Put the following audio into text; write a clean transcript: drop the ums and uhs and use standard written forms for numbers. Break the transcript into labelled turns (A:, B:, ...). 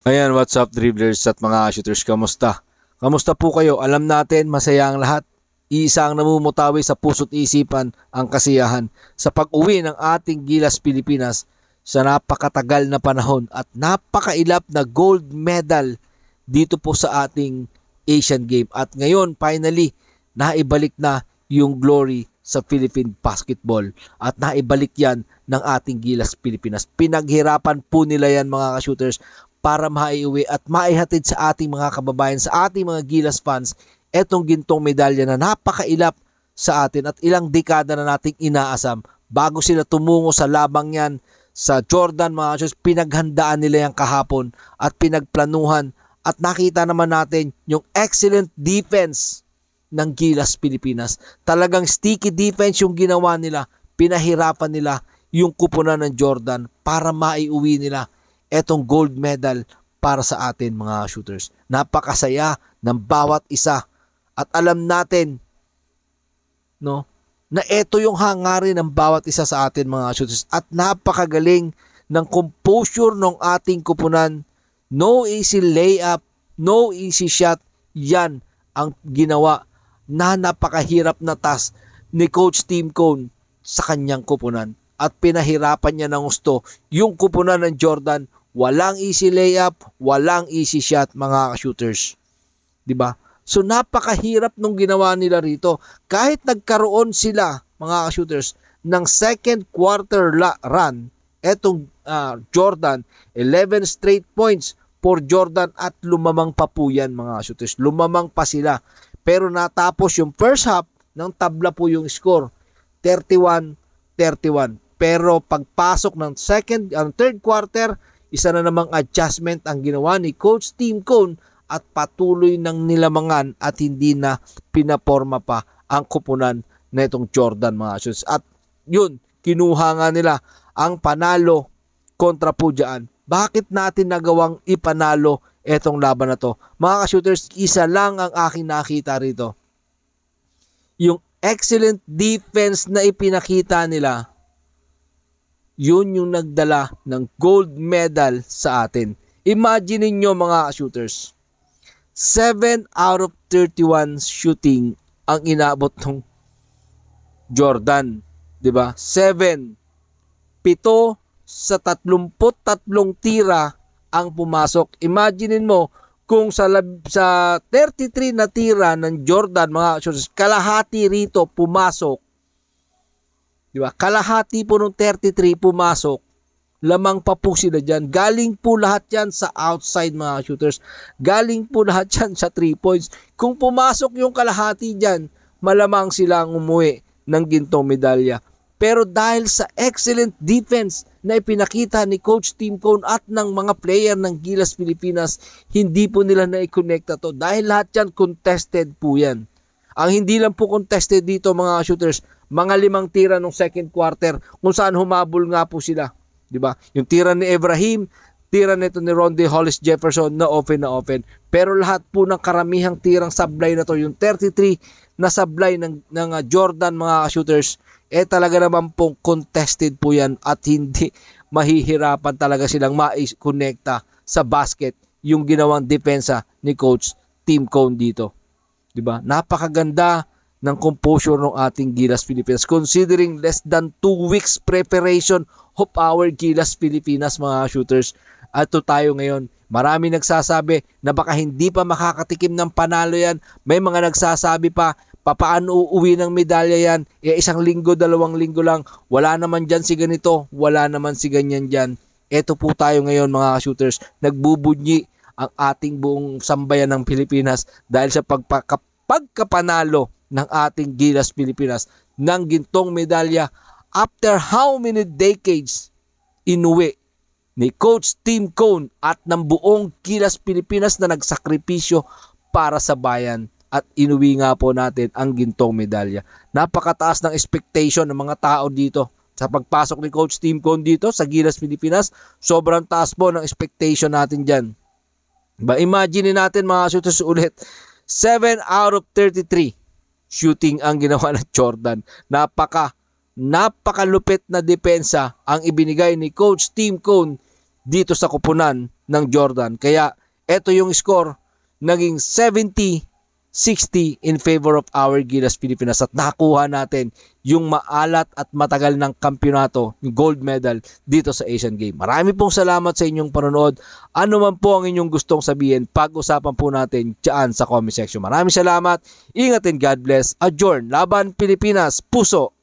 A: Ayan, what's up dribblers at mga shooters, kamusta? Kamusta po kayo? Alam natin, masaya ang lahat. Iisa ang namumutawi sa puso't isipan, ang kasiyahan sa pag-uwi ng ating Gilas Pilipinas sa napakatagal na panahon at napakailap na gold medal dito po sa ating Asian Game. At ngayon, finally, naibalik na yung glory sa Philippine basketball at naibalik yan ng ating Gilas Pilipinas. Pinaghirapan po nila yan mga ka-shooters para maiuwi at maihatid sa ating mga kababayan, sa ating mga Gilas fans, etong gintong medalya na napakailap sa atin at ilang dekada na nating inaasam bago sila tumungo sa labang yan sa Jordan mga shooters. Pinaghandaan nila yan kahapon at pinagplanuhan at nakita naman natin yung excellent defense ng Gilas Pilipinas. Talagang sticky defense yung ginawa nila. Pinahirapan nila yung kupunan ng Jordan para maiuwi nila etong gold medal para sa atin mga shooters. Napakasaya ng bawat isa at alam natin na ito yung hangarin ng bawat isa sa atin mga shooters at napakagaling ng composure ng ating kupunan. No easy layup, no easy shot. Yan ang ginawa na napakahirap na task ni Coach Tim Cone sa kanyang kupunan at pinahirapan niya ng gusto yung kupunan ng Jordan. Walang easy layup, walang easy shot mga shooters. 'Di ba? So napakahirap nung ginawa nila rito. Kahit nagkaroon sila mga shooters ng second quarter run, etong Jordan, 11 straight points for Jordan at lumamang pa po yan mga shooters. Lumamang pa sila. Pero natapos yung first half ng tabla po yung score, 31-31. Pero pagpasok ng third quarter, isa na namang adjustment ang ginawa ni Coach Tim Cone at patuloy ng nilamangan at hindi na pinaporma pa ang kupunan na itong Jordan mga shooters. At yun, kinuha nga nila ang panalo kontra po dyan. Bakit natin nagawang ipanalo etong laban na to? Mga ka-shooters, isa lang ang aking nakita rito. Yung excellent defense na ipinakita nila, yun yung nagdala ng gold medal sa atin. Imagine niyo mga shooters, 7 out of 31 shooting ang inabot ng Jordan, 'di ba? 7 sa 33 tira ang pumasok. Imaginein mo kung sa 33 na tira ng Jordan mga shooters, kalahati rito pumasok. Diba? Kalahati po ng 33 pumasok. Lamang pa po sila dyan. Galing po lahat yan sa outside mga shooters. Galing po lahat yan sa 3 points. Kung pumasok yung kalahati dyan, malamang sila ang umuwi ng gintong medalya. Pero dahil sa excellent defense na ipinakita ni Coach Tim Cone at ng mga player ng Gilas Pilipinas, hindi po nila na-connecta to. Dahil lahat yan contested po yan. Ang hindi lang po contested dito mga shooters, mga 5 tira ng second quarter kung saan humabol nga po sila, 'di ba? Yung tira ni Ibrahim, tira nito ni Ronde Hollis Jefferson na open. Pero lahat po ng karamihang tirang sablay na to, yung 33 na sablay ng Jordan mga shooters, talaga naman pong contested po yan at hindi mahihirapan talaga silang ma-connecta sa basket yung ginawang depensa ni Coach Tim Cone dito. 'Di ba? Napakaganda ng composure ng ating Gilas Pilipinas considering less than 2 weeks preparation of our Gilas Pilipinas mga shooters. At ito tayo ngayon. Marami nagsasabi na baka hindi pa makakatikim ng panalo yan. May mga nagsasabi pa, papaano uuwi ng medalya yan? 1 linggo, 2 linggo lang. Wala naman dyan si ganito, wala naman si ganyan dyan. Ito po tayo ngayon mga shooters. Nagbubunyi ang ating buong sambayan ng Pilipinas dahil sa pagkapanalo ng ating Gilas Pilipinas ng gintong medalya after how many decades inuwi ni Coach Tim Cone at ng buong Gilas Pilipinas na nagsakripisyo para sa bayan at inuwi nga po natin ang gintong medalya. Napakataas ng expectation ng mga tao dito sa pagpasok ni Coach Tim Cone dito sa Gilas Pilipinas. Sobrang taas po ng expectation natin dyan. Imagine natin mga shooters ulit, 7 out of 33 shooting ang ginawa ng Jordan. Napakalupit na depensa ang ibinigay ni Coach Tim Cone dito sa kupunan ng Jordan. Kaya ito yung score, naging 70-60 in favor of our Gilas Pilipinas at nakuha natin yung maalat at matagal ng kampyonato, yung gold medal dito sa Asian Games. Marami pong salamat sa inyong panonood. Ano man po ang inyong gustong sabihin, pag-usapan po natin dyan sa comment section. Maraming salamat. Ingat and God bless. Adjourn. Laban Pilipinas. Puso.